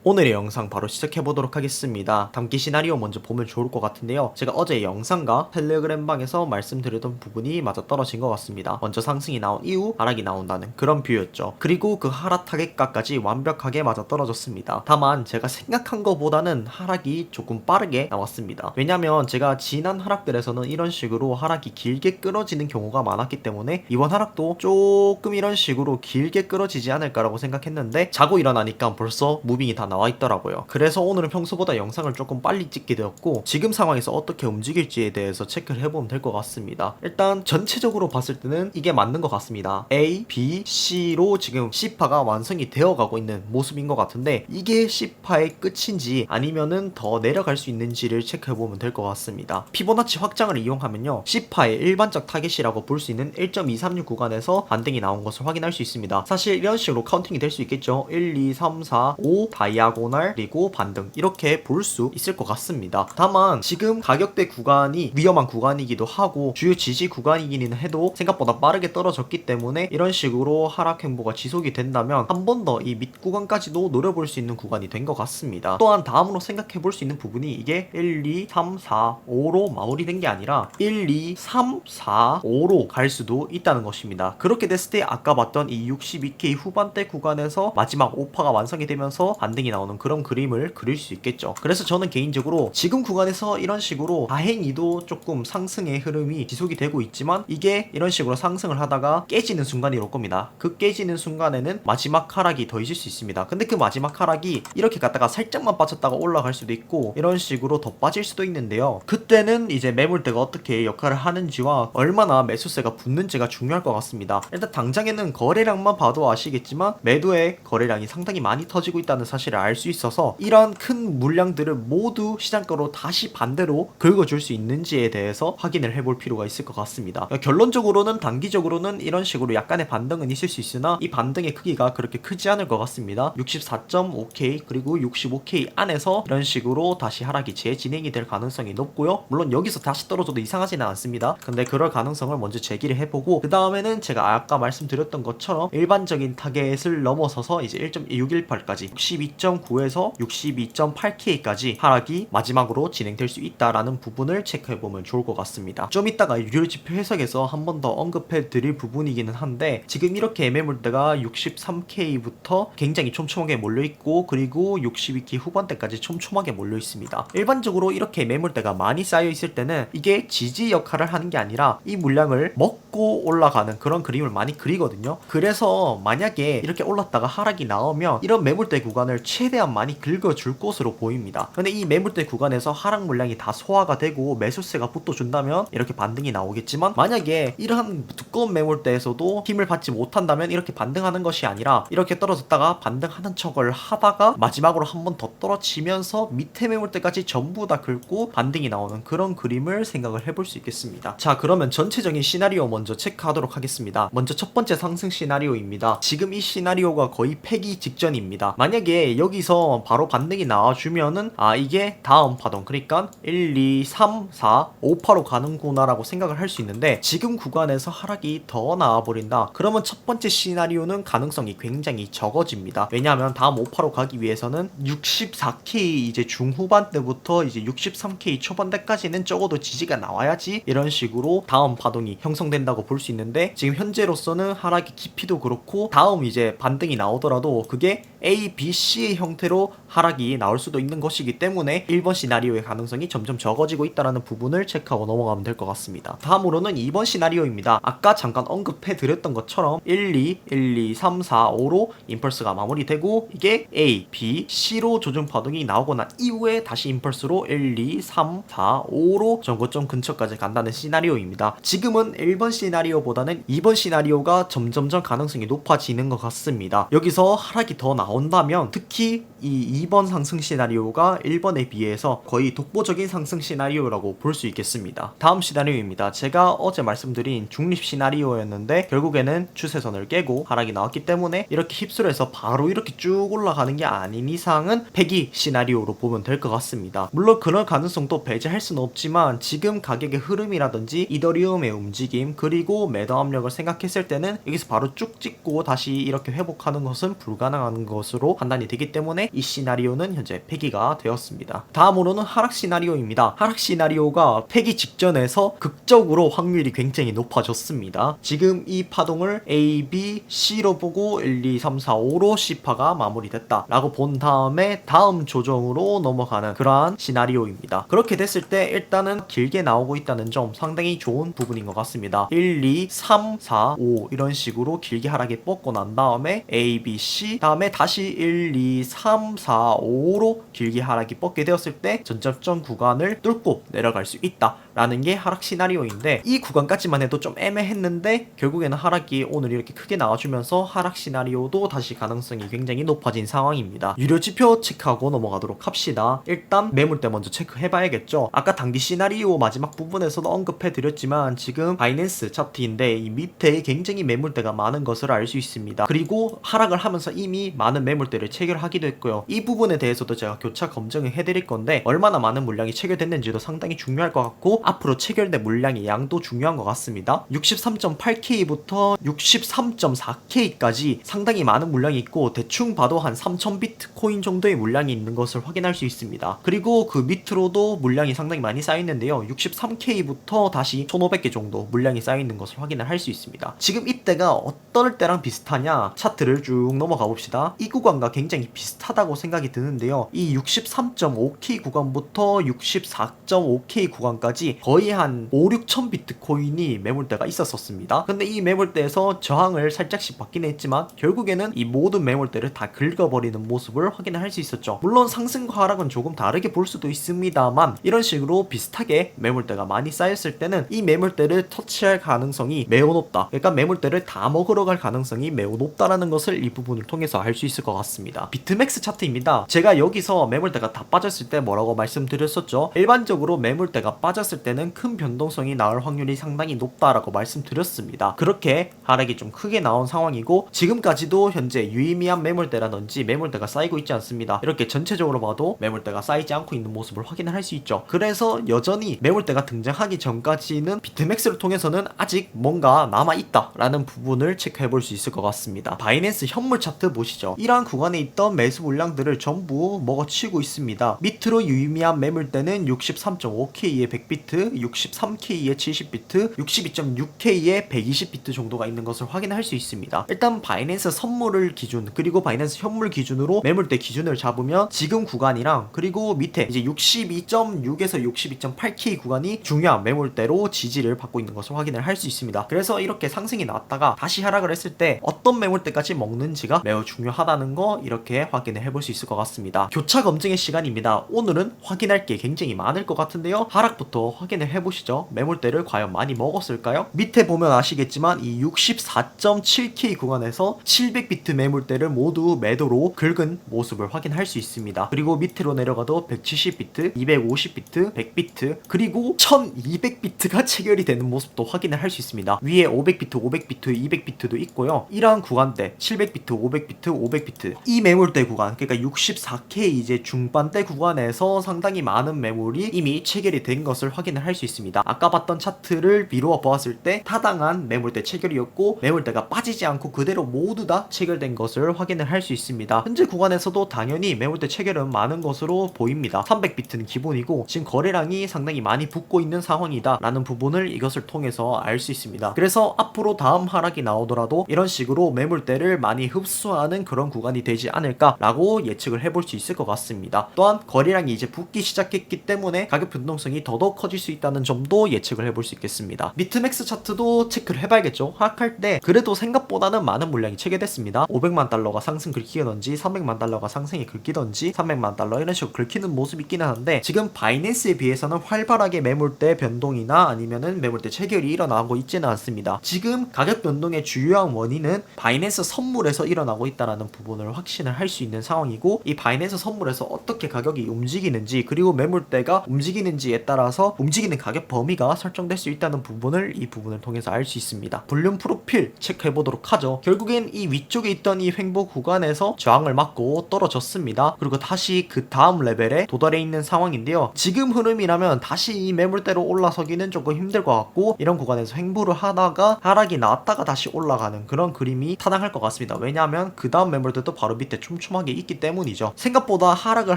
오늘의 영상 바로 시작해보도록 하겠습니다. 담기 시나리오 먼저 보면 좋을 것 같은데요. 제가 어제 영상과 텔레그램방에서 말씀드렸던 부분이 맞아떨어진 것 같습니다. 먼저 상승이 나온 이후 하락이 나온다는 그런 뷰였죠. 그리고 그 하락 타겟가까지 완벽하게 맞아떨어졌습니다. 다만 제가 생각한 것보다는 하락이 조금 빠르게 나왔습니다. 왜냐면 제가 지난 하락들에서는 이런 식으로 하락이 길게 끌어지는 경우가 많았기 때문에 이번 하락도 조금 이런 식으로 길게 끌어지지 않을까라고 생각했는데 자고 일어나니까 벌써 무빙이 다 나와 있더라고요. 그래서 오늘은 평소보다 영상을 조금 빨리 찍게 되었고 지금 상황에서 어떻게 움직일지에 대해서 체크를 해보면 될 것 같습니다. 일단 전체적으로 봤을 때는 이게 맞는 것 같습니다. A, B, C로 지금 C파가 완성이 되어가고 있는 모습인 것 같은데 이게 C파의 끝인지 아니면은 더 내려갈 수 있는지를 체크해보면 될 것 같습니다. 피보나치 확장을 이용하면요 C파의 일반적 타겟이라고 볼 수 있는 1.236 구간에서 반등이 나온 것을 확인할 수 있습니다. 사실 이런 식으로 카운팅이 될 수 있겠죠. 1, 2, 3, 4, 5 다이아고널 그리고 반등 이렇게 볼 수 있을 것 같습니다. 다만 지금 가격대 구간이 위험한 구간이기도 하고 주요 지지 구간이기는 해도 생각보다 빠르게 떨어졌기 때문에 이런 식으로 하락 행보가 지속이 된다면 한 번 더 이 밑 구간까지도 노려볼 수 있는 구간이 된 것 같습니다. 또한 다음으로 생각해 볼 수 있는 부분이 이게 1, 2, 3, 4, 5로 마무리된 게 아니라 1, 2, 3, 4, 5로 갈 수도 있다는 것입니다. 그렇게 됐을 때 아까 봤던 이 62K 후반대 구간에서 마지막 5파가 완성이 되면서 반등이 나오는 그런 그림을 그릴 수 있겠죠. 그래서 저는 개인적으로 지금 구간에서 이런 식으로 다행히도 조금 상승의 흐름이 지속이 되고 있지만 이게 이런 식으로 상승을 하다가 깨지는 순간이 올 겁니다. 그 깨지는 순간에는 마지막 하락이 더 있을 수 있습니다. 근데 그 마지막 하락이 이렇게 갔다가 살짝만 빠졌다가 올라갈 수도 있고 이런 식으로 더 빠질 수도 있는데요. 그때는 이제 매물대가 어떻게 역할을 하는지와 얼마나 매수세가 붙는지가 중요할 것 같습니다. 일단 당장에는 거래량만 봐도 아시겠지만 매도의 거래량이 상당히 많이 터지고 있다는 사실을 알 수 있어서 이런 큰 물량들을 모두 시장가로 다시 반대로 긁어줄 수 있는지에 대해서 확인을 해볼 필요가 있을 것 같습니다. 결론적으로는 단기적으로는 이런 식으로 약간의 반등은 있을 수 있으나 이 반등의 크기가 그렇게 크지 않을 것 같습니다. 64.5K 그리고 65K 안에서 이런 식으로 다시 하락이 재진행이 될 가능성이 높고요. 물론 여기서 다시 떨어져도 이상하지는 않습니다. 근데 그럴 가능성을 먼저 제기를 해보고 그 다음에는 제가 아까 말씀드렸던 것처럼 일반적인 타겟을 넘어서서 이제 1.618까지 62.9에서 62.8K까지 하락이 마지막으로 진행될 수 있다라는 부분을 체크해보면 좋을 것 같습니다. 좀 이따가 유료지표 해석에서 한 번 더 언급해 드릴 부분이기는 한데 지금 이렇게 매물대가 63K부터 굉장히 촘촘하게 몰려있고 그리고 62K 후반대까지 촘촘하게 몰려있습니다. 일반적으로 이렇게 매물대가 많이 쌓여있을 때는 이게 지지 역할을 하는 게 아니라 이 물량을 먹고 올라가는 그런 그림을 많이 그리거든요. 그래서 만약에 이렇게 올랐다가 하락이 나오면 이런 매물대 구간을 최대한 많이 긁어줄 것으로 보입니다. 근데 이 매물대 구간에서 하락 물량이 다 소화가 되고 매수세가 붙어준다면 이렇게 반등이 나오겠지만 만약에 이러한 두꺼운 매물대에서도 힘을 받지 못한다면 이렇게 반등하는 것이 아니라 이렇게 떨어졌다가 반등하는 척을 하다가 마지막으로 한 번 더 떨어지면서 밑에 매물대까지 전부 다 긁고 반등이 나오는 그런 그림을 생각을 해볼 수 있겠습니다. 자, 그러면 전체적인 시나리오 먼저 체크하도록 하겠습니다. 먼저 첫 번째 상승 시나리오입니다. 지금 이 시나리오가 거의 패기 직전입니다. 만약에 여기서 바로 반등이 나와주면은 이게 다음 파동 그러니까 1, 2, 3, 4, 5파로 가는구나 라고 생각을 할 수 있는데 지금 구간에서 하락이 더 나와버린다. 그러면 첫 번째 시나리오는 가능성이 굉장히 적어집니다. 왜냐하면 다음 5파로 가기 위해서는 64K 이제 중후반 때부터 이제 63K 초반대까지는 적어도 지지가 나와야지 이런 식으로 다음 파동이 형성된다고 볼 수 있는데 지금 현재로서는 하락의 깊이도 그렇고 다음 이제 반등이 나오더라도 그게 A, B, C의 형태로 하락이 나올 수도 있는 것이기 때문에 1번 시나리오의 가능성이 점점 적어지고 있다는 부분을 체크하고 넘어가면 될 것 같습니다. 다음으로는 2번 시나리오입니다. 아까 잠깐 언급해 드렸던 것처럼 1, 2, 3, 4, 5로 임펄스가 마무리되고 이게 A, B, C로 조정 파동이 나오고 난 이후에 다시 임펄스로 1, 2, 3, 4, 5로 전고점 근처까지 간다는 시나리오입니다. 지금은 1번 시나리오보다는 2번 시나리오가 점점점 가능성이 높아지는 것 같습니다. 여기서 하락이 더 나온다면 특히 이 2번 상승 시나리오가 1번에 비해서 거의 독보적인 상승 시나리오라고 볼 수 있겠습니다. 다음 시나리오입니다. 제가 어제 말씀드린 중립 시나리오였는데 결국에는 추세선을 깨고 하락이 나왔기 때문에 이렇게 휩쓸어 해서 바로 이렇게 쭉 올라가는 게 아닌 이상은 패기 시나리오로 보면 될 것 같습니다. 물론 그런 가능성도 배제할 수는 없지만 지금 가격의 흐름이라든지 이더리움의 움직임 그리고 매도 압력을 생각했을 때는 여기서 바로 쭉 찍고 다시 이렇게 회복하는 것은 불가능한 것으로 판단이 되기 때문에 이 시나리오는 현재 폐기가 되었습니다. 다음으로는 하락 시나리오입니다. 하락 시나리오가 폐기 직전에서 극적으로 확률이 굉장히 높아졌습니다. 지금 이 파동을 A, B, C로 보고 1, 2, 3, 4, 5로 C파가 마무리됐다 라고 본 다음에 다음 조정으로 넘어가는 그러한 시나리오입니다. 그렇게 됐을 때 일단은 길게 나오고 있다는 점 상당히 좋은 부분인 것 같습니다. 1, 2, 3, 4, 5 이런 식으로 길게 하락이 뻗고 난 다음에 A, B, C 다음에 다시 1, 2, 3, 4, 5로 길게 하락이 뻗게 되었을 때 전접점 구간을 뚫고 내려갈 수 있다 라는 게 하락 시나리오인데, 이 구간까지만 해도 좀 애매했는데 결국에는 하락이 오늘 이렇게 크게 나와주면서 하락 시나리오도 다시 가능성이 굉장히 높아진 상황입니다. 유료 지표 체크하고 넘어가도록 합시다. 일단 매물대 먼저 체크해봐야겠죠. 아까 단기 시나리오 마지막 부분에서도 언급해드렸지만 지금 바이낸스 차트인데 이 밑에 굉장히 매물대가 많은 것을 알 수 있습니다. 그리고 하락을 하면서 이미 많은 매물대를 체결하기도 했고요. 이 부분에 대해서도 제가 교차 검증을 해드릴 건데 얼마나 많은 물량이 체결됐는지도 상당히 중요할 것 같고 앞으로 체결된 물량의 양도 중요한 것 같습니다. 63.8K부터 63.4K까지 상당히 많은 물량이 있고 대충 봐도 한 3000비트코인 정도의 물량이 있는 것을 확인할 수 있습니다. 그리고 그 밑으로도 물량이 상당히 많이 쌓여있는데요. 63K부터 다시 1500개 정도 물량이 쌓여있는 것을 확인을 할 수 있습니다. 지금 이때가 어떨 때랑 비슷하냐, 차트를 쭉 넘어가 봅시다. 이 구간과 굉장히 비슷하다고 생각이 드는데요. 이 63.5K 구간부터 64.5K 구간까지 거의 한 5, 6천 비트코인이 매물대가 있었습니다. 근데 이 매물대에서 저항을 살짝씩 받긴 했지만 결국에는 이 모든 매물대를 다 긁어버리는 모습을 확인을 할 수 있었죠. 물론 상승과 하락은 조금 다르게 볼 수도 있습니다만 이런 식으로 비슷하게 매물대가 많이 쌓였을 때는 이 매물대를 터치할 가능성이 매우 높다. 그러니까 매물대를 다 먹으러 갈 가능성이 매우 높다라는 것을 이 부분을 통해서 알 수 있을 것 같습니다. 비트맥스 차트입니다. 제가 여기서 매물대가 다 빠졌을 때 뭐라고 말씀드렸었죠? 일반적으로 매물대가 빠졌을 때는 큰 변동성이 나올 확률이 상당히 높다라고 말씀드렸습니다. 그렇게 하락이 좀 크게 나온 상황이고 지금까지도 현재 유의미한 매물대라든지 매물대가 쌓이고 있지 않습니다. 이렇게 전체적으로 봐도 매물대가 쌓이지 않고 있는 모습을 확인을 할 수 있죠. 그래서 여전히 매물대가 등장하기 전까지는 비트맥스를 통해서는 아직 뭔가 남아있다 라는 부분을 체크해 볼 수 있을 것 같습니다. 바이낸스 현물 차트 보시죠. 이러한 구간에 있던 매수 물량들을 전부 먹어치우고 있습니다. 밑으로 유의미한 매물대는 63.5K의 100비트, 63K의 70비트, 62.6K의 120비트 정도가 있는 것을 확인할 수 있습니다. 일단 바이낸스 선물을 기준 그리고 바이낸스 현물 기준으로 매물대 기준을 잡으면 지금 구간이랑 그리고 밑에 이제 62.6에서 62.8K 구간이 중요한 매물대로 지지를 받고 있는 것을 확인을 할 수 있습니다. 그래서 이렇게 상승이 나왔다가 다시 하락을 했을 때 어떤 매물대까지 먹는지가 매우 중요하다는 거 이렇게 확인을 해볼 수 있을 것 같습니다. 교차 검증의 시간입니다. 오늘은 확인할 게 굉장히 많을 것 같은데요. 하락부터 확인을 해보시죠. 매물대를 과연 많이 먹었을까요? 밑에 보면 아시겠지만 이 64.7K 구간에서 700비트 매물대를 모두 매도로 긁은 모습을 확인할 수 있습니다. 그리고 밑으로 내려가도 170비트, 250비트, 100비트 그리고 1200비트가 체결이 되는 모습도 확인을 할 수 있습니다. 위에 500비트, 500비트, 200비트도 있고요. 이러한 구간대 700비트, 500비트, 500비트 이 매물대 구간 그러니까 64K 이제 중반대 구간에서 상당히 많은 매물이 이미 체결이 된 것을 확인을 할 수 있습니다. 아까 봤던 차트를 미루어 보았을 때 타당한 매물대 체결이었고 매물대가 빠지지 않고 그대로 모두 다 체결된 것을 확인을 할 수 있습니다. 현재 구간에서도 당연히 매물대 체결은 많은 것으로 보입니다. 300비트는 기본이고 지금 거래량이 상당히 많이 붙고 있는 상황이다 라는 부분을 이것을 통해서 알 수 있습니다. 그래서 앞으로 다음 하락이 나오더라도 이런 식으로 매물대를 많이 흡수하는 그런 구간이 되지 않을까 라고 예측을 해볼 수 있을 것 같습니다. 또한 거래량이 이제 붙기 시작했기 때문에 가격 변동성이 더더욱 커질 수 있다는 점도 예측을 해볼 수 있겠습니다. 비트맥스 차트도 체크를 해봐야겠죠. 하락할 때 그래도 생각보다는 많은 물량이 체결됐습니다. 500만 달러가 상승 긁히던지 300만 달러가 상승이 긁히던지 300만 달러 이런 식으로 긁히는 모습이 있긴 한데 지금 바이낸스에 비해서는 활발하게 매물대 변동이나 아니면은 매물대 체결이 일어나고 있지는 않습니다. 지금 가격 변동의 주요한 원인은 바이낸스 선물에서 일어나고 있다는 부분을 확신을 할 수 있는 상황이고 이 바이낸스 선물에서 어떻게 가격이 움직이는지 그리고 매물대가 움직이는지에 따라서 움직이는 가격 범위가 설정될 수 있다는 부분을 이 부분을 통해서 알 수 있습니다. 볼륨 프로필 체크해 보도록 하죠. 결국엔 이 위쪽에 있던 이 횡보 구간에서 저항을 맞고 떨어졌습니다. 그리고 다시 그 다음 레벨에 도달해 있는 상황인데요. 지금 흐름이라면 다시 이 매물대로 올라서기는 조금 힘들 것 같고, 이런 구간에서 횡보를 하다가 하락이 나왔다가 다시 올라가는 그런 그림이 타당할 것 같습니다. 왜냐하면 그 다음 매물들도 바로 밑에 촘촘하게 있기 때문이죠. 생각보다 하락을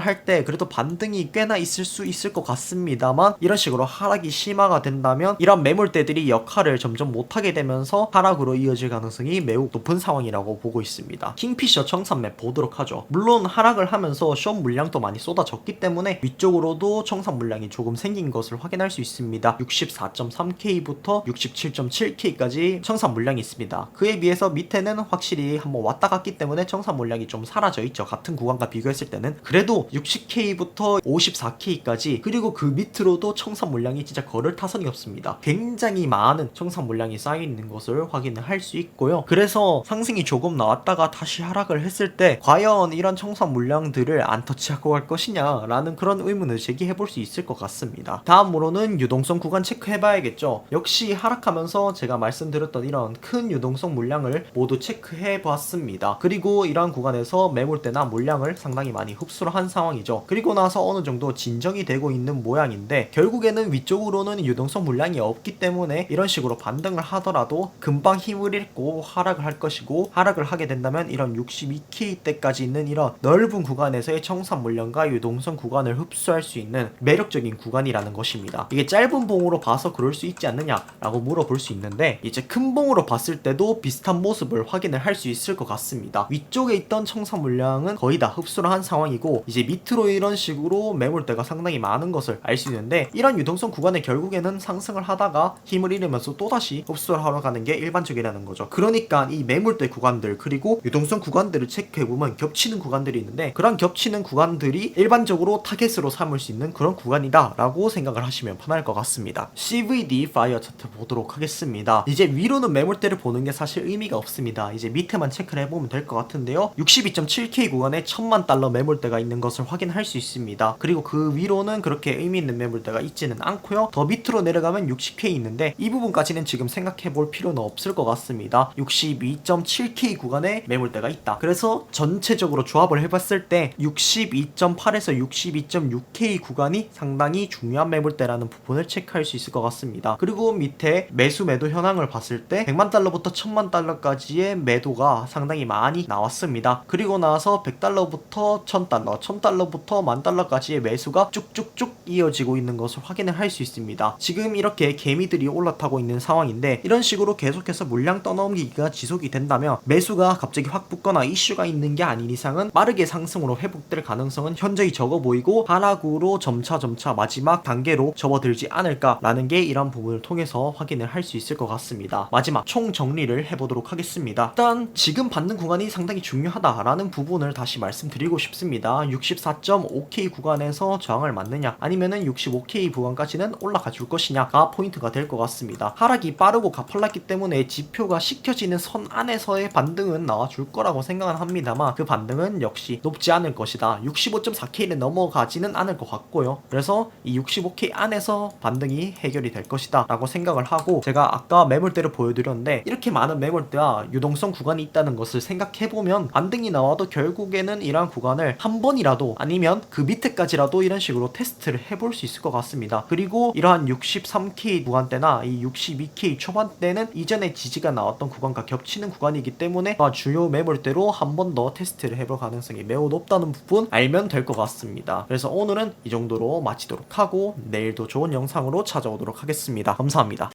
할 때 그래도 반등이 꽤나 있을 수 있을 것 같습니다만, 이런 식으로 하락이 심화가 된다면 이런 매물대들이 역할을 점점 못하게 되면서 하락으로 이어질 가능성이 매우 높은 상황이라고 보고 있습니다. 킹피셔 청산맵 보도록 하죠. 물론 하락을 하면서 숏 물량도 많이 쏟아졌기 때문에 위쪽으로도 청산 물량이 조금 생긴 것을 확인할 수 있습니다. 64.3K부터 67.7K까지 청산 물량이 있습니다. 그에 비해서 밑에는 확실히 한번 왔다 갔기 때문에 청산 물량이 좀 사라져 있죠. 같은 구간과 비교했을 때는. 그래도 60K부터 54K까지, 그리고 그 밑으로도 청산 물량이 진짜 걸을 타선이 없습니다. 굉장히 많은 청산 물량이 쌓여 있는 것을 확인을 할 수 있고요. 그래서 상승이 조금 나왔다가 다시 하락을 했을 때 과연 이런 청산 물량들을 안 터치하고 갈 것이냐 라는 그런 의문을 제기해 볼 수 있을 것 같습니다. 다음으로는 유동성 구간 체크해 봐야겠죠. 역시 하락하면서 제가 말씀드렸던 이런 큰 유동성 물량을 모두 체크해 봤습니다. 그리고 이러한 구간에서 매물대나 물량을 상당히 많이 흡수를 한 상황이죠. 그리고 나서 어느 정도 진정이 되고 있는 모양인데, 결국에는 위쪽으로는 유동성 물량이 없기 때문에 이런 식으로 반등을 하더라도 금방 힘을 잃고 하락을 할 것이고, 하락을 하게 된다면 이런 62K대까지 있는 이런 넓은 구간에서의 청산 물량과 유동성 구간을 흡수할 수 있는 매력적인 구간이라는 것입니다. 이게 짧은 봉으로 봐서 그럴 수 있지 않느냐라고 물어볼 수 있는데, 이제 큰 봉으로 봤을 때도 비슷한 모습을 확인을 할 수 있을 것 같습니다. 위쪽에 있던 청산 물량은 거의 다 흡수를 한 상황이고, 이제 밑으로 이런 식으로 매물대가 상당히 많은 것을 알 수 있는데, 이런 유동성 구간에 결국에는 상승을 하다가 힘을 잃으면서 또다시 흡수를 하러 가는 게 일반적이라는 거죠. 그러니까 이 매물대 구간들 그리고 유동성 구간들을 체크해보면 겹치는 구간들이 있는데, 그런 겹치는 구간들이 일반적으로 타겟으로 삼을 수 있는 그런 구간이다 라고 생각을 하시면 편할 것 같습니다. CVD 파이어 차트 보도록 하겠습니다. 이제 위로는 매물대를 보는 게 사실 의미가 없습니다. 이제 밑에만 체크를 해보면 될 것 같은데요. 62.7K 구간에 1000만 달러 매물대가 있는 것을 확인할 수 있습니다. 그리고 그 위로는 그렇게 의미 있는 매물대가 있지는 않고요. 더 밑으로 내려가면 60K 있는데, 이 부분까지는 지금 생각해 볼 필요는 없을 것 같습니다. 62.7K 구간에 매물대가 있다. 그래서 전체적으로 조합을 해봤을 때 62.8에서 62.6K 구간이 상당히 중요한 매물대라는 부분을 체크할 수 있을 것 같습니다. 그리고 밑에 매수 매도 현황을 봤을 때 100만 달러부터 1000만 달러까지의 매도가 상당히 많이 나왔습니다. 그리고 나서 100달러부터 1000달러, 1000달러부터 10,000달러까지의 매수가 쭉쭉쭉 이어지고 있는 것을 확인을 할 수 있습니다. 지금 이렇게 개미들이 올라타고 있는 상황인데, 이런 식으로 계속해서 물량 떠넘기기가 지속이 된다면 매수가 갑자기 확 붙거나 이슈가 있는 게 아닌 이상은 빠르게 상승으로 회복될 가능성은 현저히 적어 보이고, 하락으로 점차 마지막 단계로 접어들지 않을까라는 게 이런 부분을 통해서 확인을 할 수 있을 것 같습니다. 마지막 총 정리를 해보도록 하겠습니다. 일단 지금 받는 구간이 상당히 중요하다라는 부분을 다시 말씀드리고 싶습니다. 64.5K 구간에서 저항을 맞느냐, 아니면은 65K 구간까지는 올라가 줄 것이냐가 포인트가 될 것 같습니다. 하락이 빠르고 가팔랐기 때문에 지표가 식혀지는 선 안에서의 반등은 나와줄 거라고 생각은 합니다만, 그 반등은 역시 높지 않을 것이다. 65.4K는 넘어가지는 않을 것 같고요. 그래서 이 65K 안에서 반등이 해결이 될 것이다 라고 생각을 하고, 제가 아까 매물대를 보여드렸는데, 이렇게 많은 매물대와 유동성 구간이 있다는 것을 생각해보면 반등이 나와도 결국에는 이러한 구간을 한 번이라도 아니면 그 밑에까지라도 이런 식으로 테스트를 해볼 수 있을 것 같습니다. 그리고 이러한 63K 구간대나 이 62K 초반대는 이전에 지지가 나왔던 구간과 겹치는 구간이기 때문에 주요 매물대로 한 번 더 테스트를 해볼 가능성이 매우 높다는 부분 알면 될 것 같습니다. 그래서 오늘은 이 정도로 마치도록 하고, 내일도 좋은 영상으로 찾아오도록 하겠습니다. 감사합니다.